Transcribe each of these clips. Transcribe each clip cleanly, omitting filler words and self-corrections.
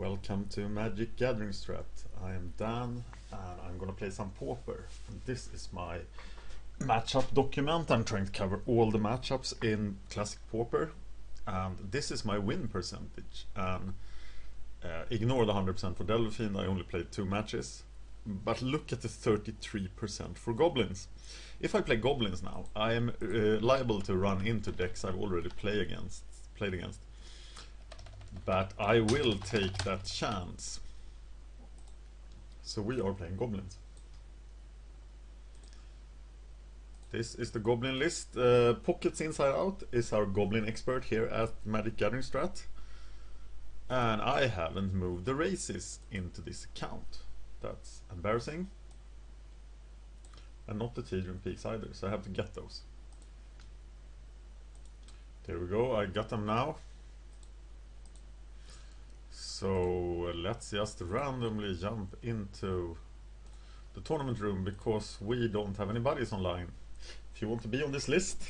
Welcome to Magic Gathering Strat. I am Dan and I'm gonna play some Pauper. This is my matchup document. I'm trying to cover all the matchups in Classic Pauper, and this is my win percentage. And ignore the 100% for Delphine, I only played 2 matches. But look at the 33% for Goblins. If I play Goblins now, I am liable to run into decks I've already played against. But I will take that chance. So we are playing Goblins. This is the Goblin list. Pockets Inside Out is our Goblin expert here at Magic Gathering Strat. And I haven't moved the races into this account. That's embarrassing. And not the Tidron Peaks either, so I have to get those. There we go, I got them now. So let's just randomly jump into the tournament room because we don't have any buddies online. If you want to be on this list,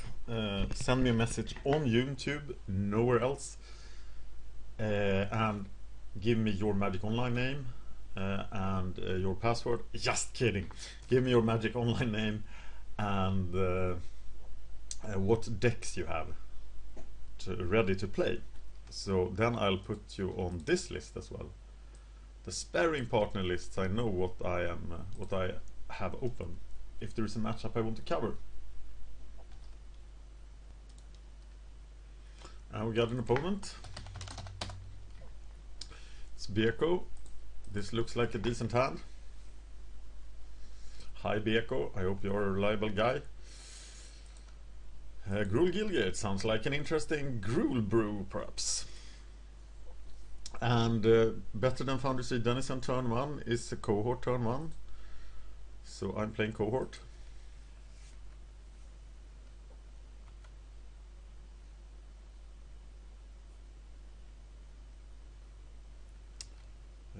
send me a message on YouTube, nowhere else, and give me your Magic Online name and your password. Just kidding. Give me your Magic Online name and what decks you have ready to play. So then I'll put you on this list as well. The sparring partner lists, I know what I have open if there is a matchup I want to cover. And we got an opponent. It's Beko. This looks like a decent hand. Hi Beko, I hope you're a reliable guy. Gruul Gilgate sounds like an interesting Gruul brew, perhaps. And better than Foundry Street Denison turn 1 is a cohort turn 1. So I'm playing cohort.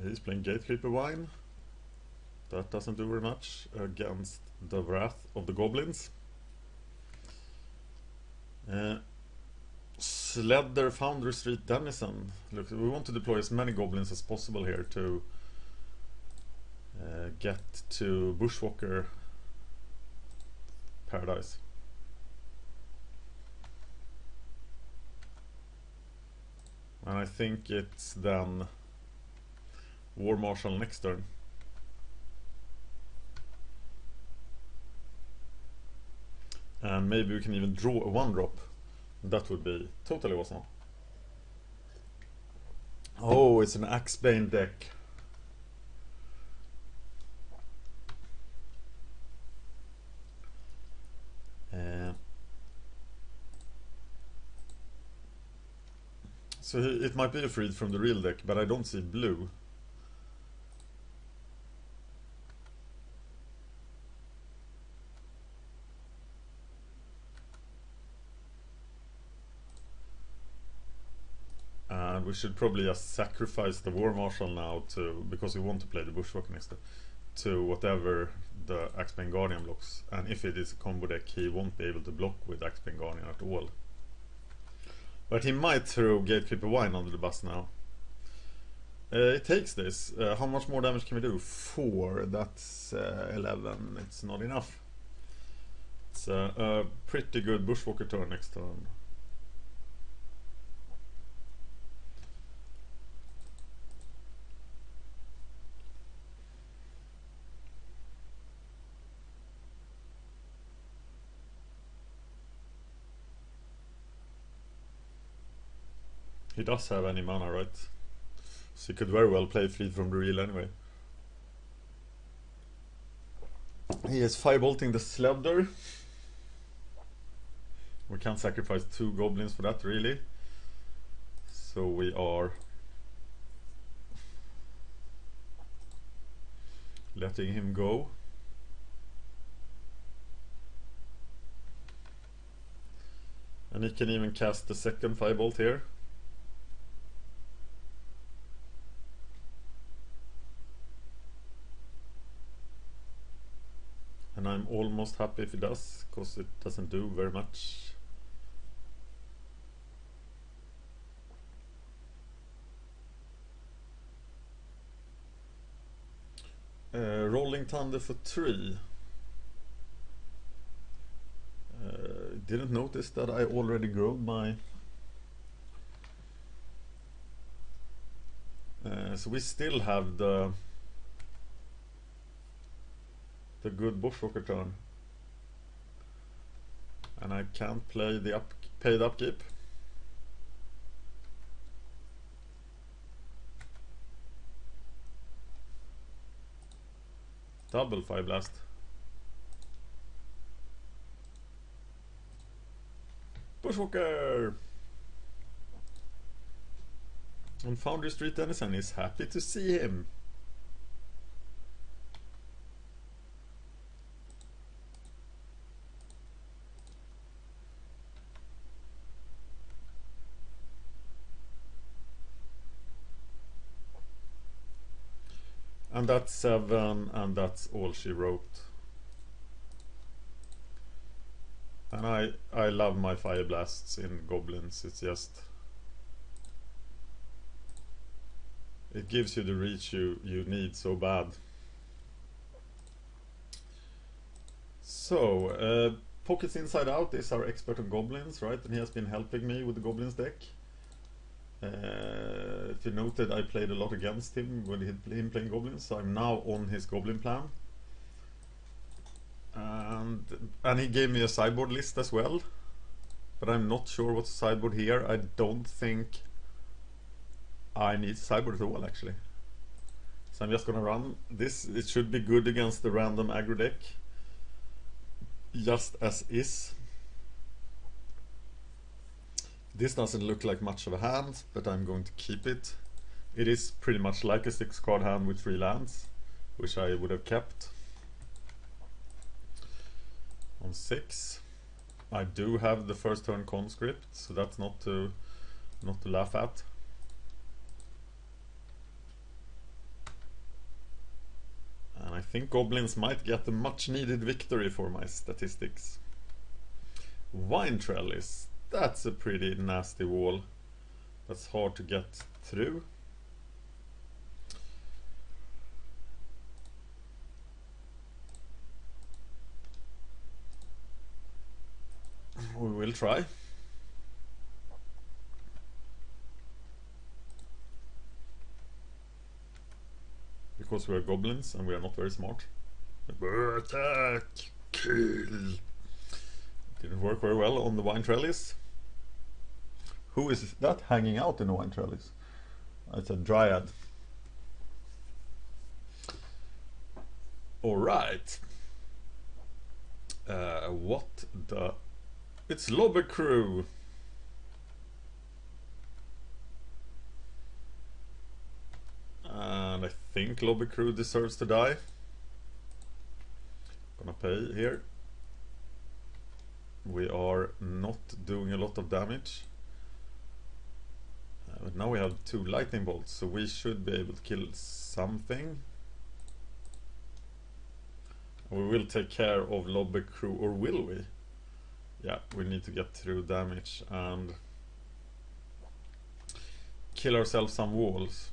He's playing Gatekeeper Wine. That doesn't do very much against the Wrath of the Goblins. Sledder Foundry Street Denison. Look, we want to deploy as many goblins as possible here to get to Bushwalker Paradise. And I think it's then War Marshal next turn. And maybe we can even draw a 1-drop. That would be totally awesome. Oh, it's an Axebane deck. So it might be a freed from the real deck, but I don't see blue. And we should probably just sacrifice the War Marshal now because we want to play the Bushwalker next to whatever the Axebane Guardian blocks. And if it is a combo deck, he won't be able to block with Axebane Guardian at all. But he might throw Gatekeeper Wine under the bus now. It takes this. How much more damage can we do? 4. That's 11. It's not enough. It's a pretty good Bushwalker turn next turn. He does have any mana, right? So he could very well play Freed from the Real anyway. He is firebolting the Sledder. We can't sacrifice 2 goblins for that, really. So we are letting him go. And he can even cast the second firebolt here. And I'm almost happy if it does, because it doesn't do very much. Rolling Thunder for 3. Didn't notice that I already grew my... so we still have the good Bushwalker turn. And I can't play the paid upkeep. Double Fire Blast. Bushwalker! And Foundry Street Denizen is happy to see him. And that's 7, and that's all she wrote. And I love my Fire Blasts in Goblins. It's just... it gives you the reach you need so bad. So, Pockets Inside Out is our expert on Goblins, right? And he has been helping me with the Goblins deck. If you noted, I played a lot against him when him playing Goblins, so I'm now on his Goblin plan. And he gave me a sideboard list as well, but I'm not sure what's sideboard here. I don't think I need sideboard at all, actually. So I'm just gonna run this. It should be good against the random aggro deck, just as is. This doesn't look like much of a hand, but I'm going to keep it. It is pretty much like a 6-card hand with 3 lands, which I would have kept. On 6, I do have the first turn conscript, so that's not to laugh at. And I think Goblins might get a much needed victory for my statistics. Wine Trellis. That's a pretty nasty wall. That's hard to get through. We will try. Because we are goblins and we are not very smart. Attack! Kill! Didn't work very well on the Wine Trellis. Who is that hanging out in the Wine Trellis? It's a Dryad. Alright. What the... It's Lobby Crew! And I think Lobby Crew deserves to die. Gonna pay here. We are not doing a lot of damage. But now we have 2 lightning bolts, so we should be able to kill something. We will take care of Lobby Crew, or will we? Yeah, we need to get through damage and kill ourselves some walls.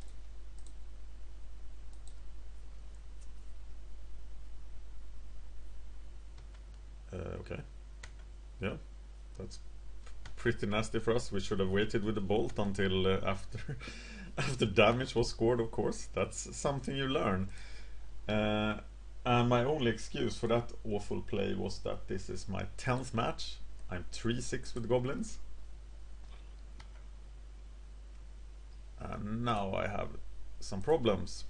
Okay. Yeah, that's pretty nasty for us. We should have waited with the bolt until after damage was scored, of course. That's something you learn. And my only excuse for that awful play was that this is my 10th match. I'm 3-6 with Goblins. And now I have some problems.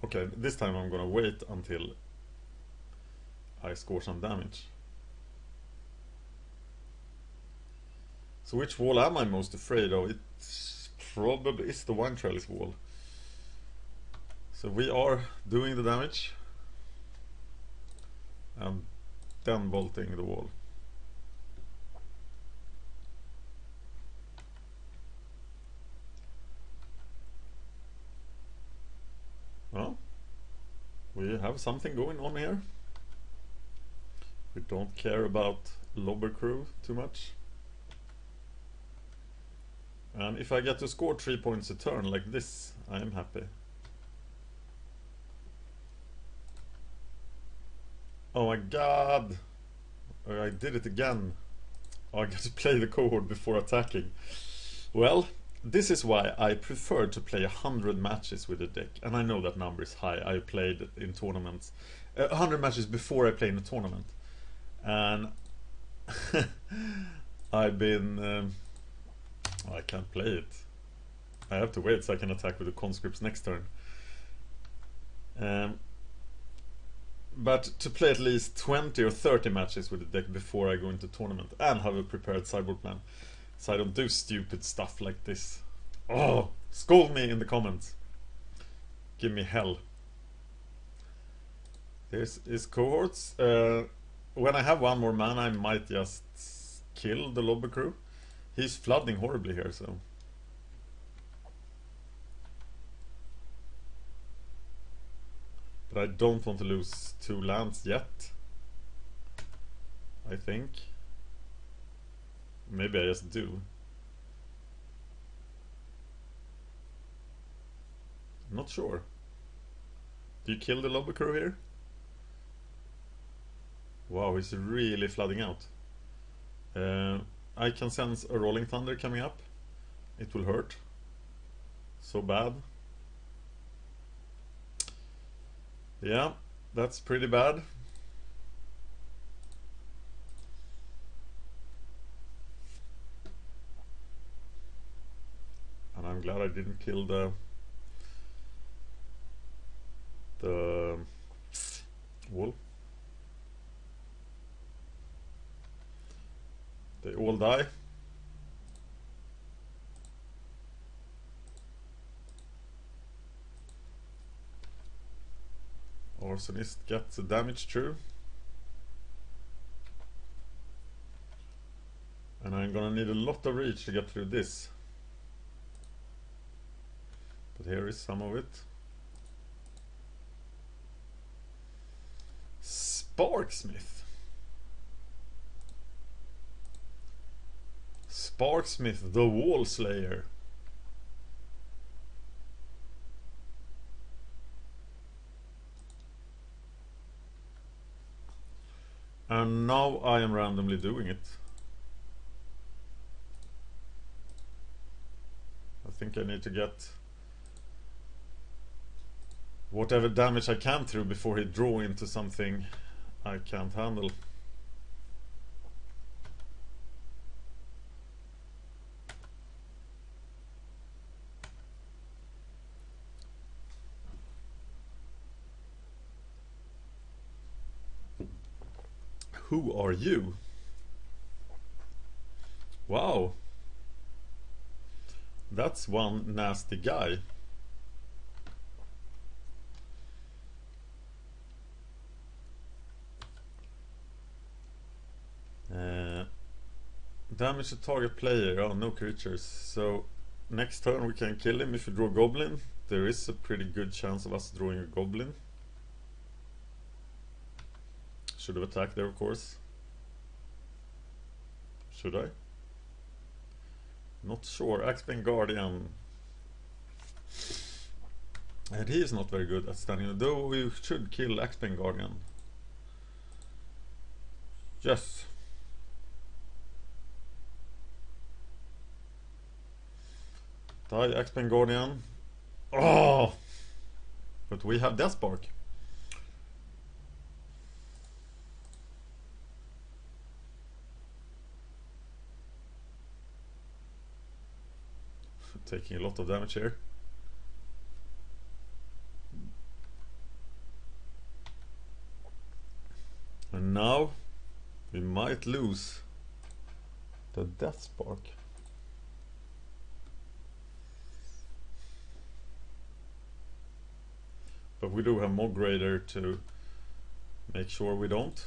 Okay, this time I'm gonna wait until I score some damage. So which wall am I most afraid of? It probably is the Wine Trellis wall. So we are doing the damage and then bolting the wall. Well, we have something going on here. We don't care about Lobber Crew too much. And if I get to score 3 points a turn like this, I am happy. Oh my god! I did it again. Oh, I got to play the cohort before attacking. Well, this is why I prefer to play 100 matches with the deck. And I know that number is high. I played in tournaments. 100 matches before I play in a tournament. And I've been... I can't play it. I have to wait so I can attack with the conscripts next turn. But to play at least 20 or 30 matches with the deck before I go into tournament and have a prepared sideboard plan, so I don't do stupid stuff like this. Oh, scold me in the comments. Give me hell. This is cohorts. When I have one more mana, I might just kill the Lobber Crew. He's flooding horribly here, so... But I don't want to lose 2 lands yet. I think. Maybe I just do. I'm not sure. Do you kill the Lobber Crew here? Wow, he's really flooding out. I can sense a Rolling Thunder coming up. It will hurt. So bad. Yeah, that's pretty bad. And I'm glad I didn't kill the wall. They all die. Arsonist gets the damage through. And I'm gonna need a lot of reach to get through this. But here is some of it. Sparksmith. Sparksmith, the Wall Slayer. And now I am randomly doing it. I think I need to get whatever damage I can through before he draw into something I can't handle. Who are you? Wow. That's one nasty guy. Damage to target player. Oh, no creatures. So next turn we can kill him if we draw a goblin. There is a pretty good chance of us drawing a goblin. Should have attacked there, of course. Should I? Not sure. Axebane Guardian. And he is not very good at standing. Though we should kill Axebane Guardian. Yes. Die Axebane Guardian. Oh! But we have Deathspark. Taking a lot of damage here. And now we might lose the Deathspark. But we do have Mograder to make sure we don't.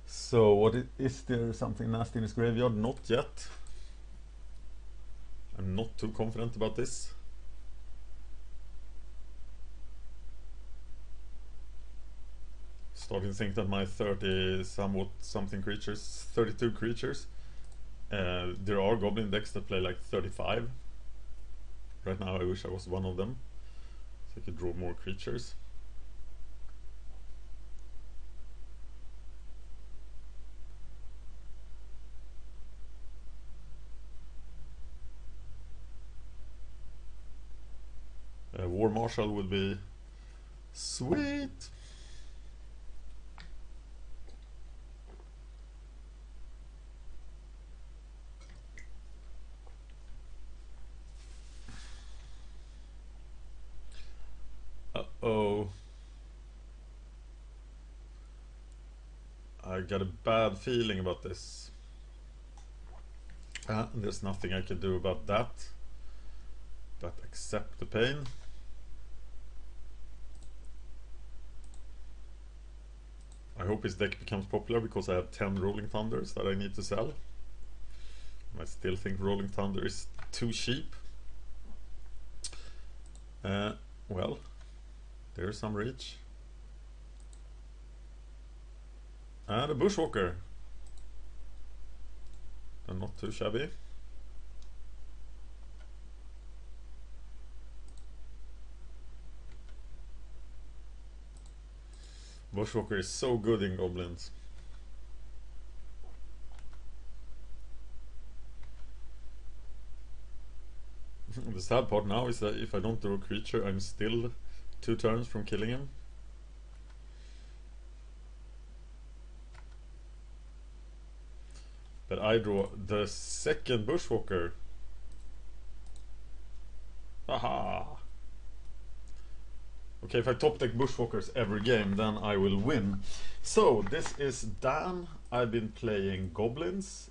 So what is there something nasty in his graveyard? Not yet. I'm not too confident about this. starting to think that my 30 somewhat something creatures, 32 creatures, there are goblin decks that play like 35. Right now I wish I was one of them, so I could draw more creatures. War Marshal would be sweet. Uh-oh. I got a bad feeling about this. There's nothing I can do about that but accept the pain. I hope his deck becomes popular because I have 10 Rolling Thunders that I need to sell. I still think Rolling Thunder is too cheap. Well, there's some reach. And a Bushwalker. And not too shabby. Bushwalker is so good in Goblins. The sad part now is that if I don't draw a creature, I'm still 2 turns from killing him. But I draw the second Bushwalker. Aha! Okay, if I top deck Bushwalkers every game, then I will win. So, this is Dan. I've been playing Goblins.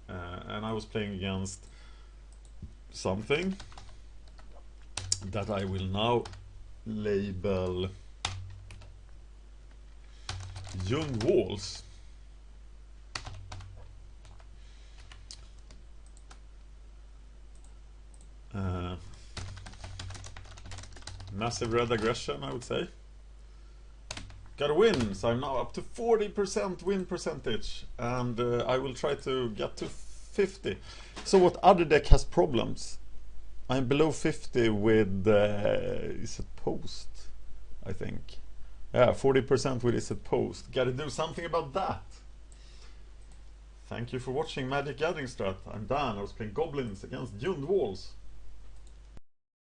And I was playing against something that I will now label Young Walls. Massive red aggression, I would say. Gotta win, so I'm now up to 40% win percentage, and I will try to get to 50. So what other deck has problems? I'm below 50 with is it Post, I think. Yeah, 40% with is it Post. Gotta do something about that. Thank you for watching Magic Gathering Strat. I'm Dan. I was playing Goblins against Young Walls.